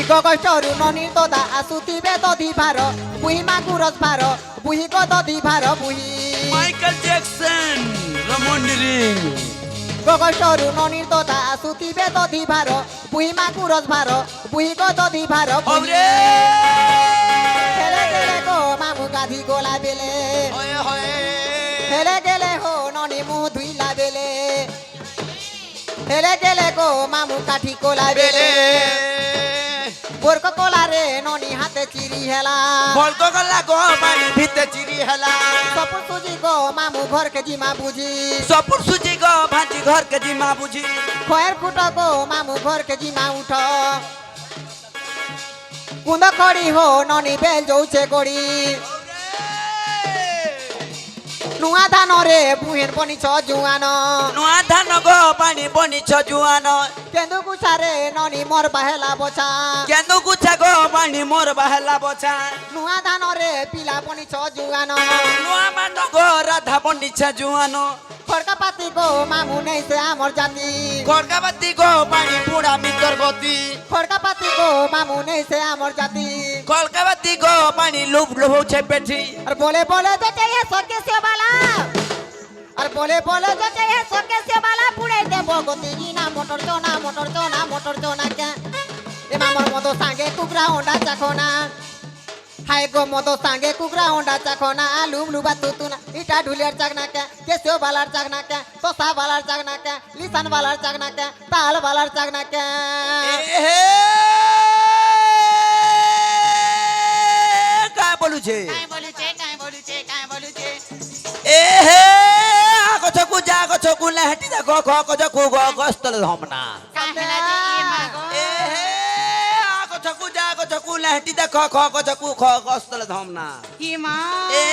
গগৈষ্টরু ননির দদা আসুতিবে দধি ভার বুহি মাগুরস ভার বুহি গো দধি ভার বুহি মাইকেল জ্যাকসন রমন্ডিরিং গগৈষ্টরু ননির দদা আসুতিবে দধি ভার বুহি মাগুরস ভার বুহি গো দধি ভার ওরে হেলে গেলে গো মামু গাধি গোলা বেলে হয় হয় হেলে গেলে হো ননি মুহ ধুইলা বেলে হেলে গেলে গো মামু কাঠি কোলা বেলে বোরক কোলা রে ননি হাতে চিরি হেলা বলতো গলা গো বাড়ি ভিতে চিরি হেলা সপুর সুজি গো মামু ঘরকে জিমা বুঝি সপুর সুজি গো ভাজি ঘর কে জিমা বুঝি খয়ের কুট গো মামু ঘরকে জিমা উঠ কুন্দ কড়ি হো ননি বেল যৌছে গড়ি নুয়া ধান রে বুহের বনিছ জুয়ান নুয়া ধান গো পানি বনিছ জুয়ান কেন্দু গুছারে ননি মোর বাহেলা বছা কেন্দু গুছা গো পানি মোর বাহেলা বছা নুয়া ধান রে পিলা বনিছ জুয়ান নুয়া মান গো রাধা বনিছ জুয়ান খড়কা পাতি গো মামু নেই সে আমর জাতি খড়কাবাতি গো পানি পুরা মিতর গতি খড়কা পাতি গো মামু নেই সে আমর জাতি খড়কাবাতি গো পানি লুপ লুপছে পেঠি আর বলে বলে যে চাইয়ে সকে সে বালা আর বলে বলে যে চাইয়ে সকে সে বালা পুড়ে দেব গতি না মোটর চোনা মোটর চোনা মোটর চোনা কে এ মামর মতো সাঙ্গে কুকরা ওন্ডা চাখনা হাই গো মতো সাঙ্গে কুকরা ওন্ডা চাখনা লুম লুবা তুতুনা ইটা ঢুলিয়ার চাকনা কে কেসিও বালার চাকনা কে তোসা বালার চাকনা কে লিসান বালার চাকনা কে তাল বালার চাকনা কে काय बोलुछे काय बोलुछे ए हे गछकु जा गछकु लहटी देखो ख गछकु ग गस्तल हमना काहेला जे ये मागो ए हे गछकु जा गछकु लहटी देखो ख गछकु ख गस्तल हमना ये मा ए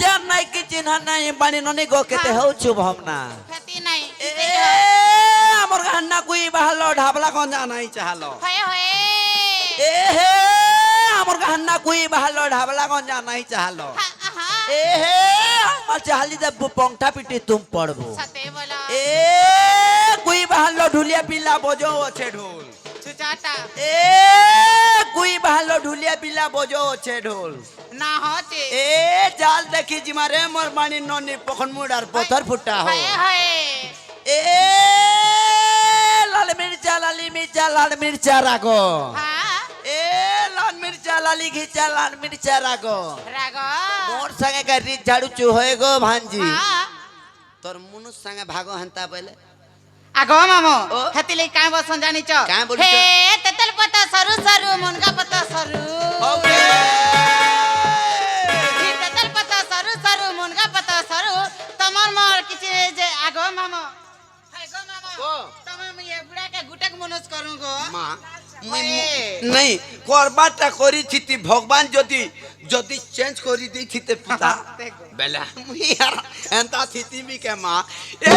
ध्यान नाही की चिन्ह नाही बाणी ननी गो केते हौ चुब हमना खती नाही ए हमर गहना कुई बहलो ढाबला कोन जानाई चाहलो होय होय ए हे हमर गहना कुई बहलो ढाबला कोन जानाई चाहलो आहा ए हे हमर चाहली जब पंखा पिटी तुम पड़बो सते बोला ए कुई बहलो ढुलिया पिला बजो छे ढोल छुचाटा ए कुई बहलो ढुलिया पिला बजो छे ढोल ना होते ए जाल देखी जिमारे मोर बाणी ननी पखन मुडार पत्थर फुटा हो होय होय ए लाल मिर्चा लाल मिर्चा रागो हां ए लाल मिर्चा लाली घिचा लाल मिर्चा रागो रागो मोर संगे गरी झाड़ू चु होए गो भांजी हां तोर मुनु संगे भागो हंता पहले आगो मामो ओ? खतीले काय बसन जानी छ काय बोलुछ? हे तेतल पत्ता सरू सरू मुनगा पत्ता सरू ओरे ही तेतल पत्ता सरू सरू मुनगा पत्ता सरू तमर मोर किछि जे आगो मामो हाय गो मामो ओ? तमम ये बुढ़ा के गुटक मनोज करू गो মা ওয়ে। नहीं করবাটা করিছিতি ভগবান যদি যদি চেঞ্জ করি দিছিতে পিতা বেলা মুই আর এন্তা থিতি মি কে মা এ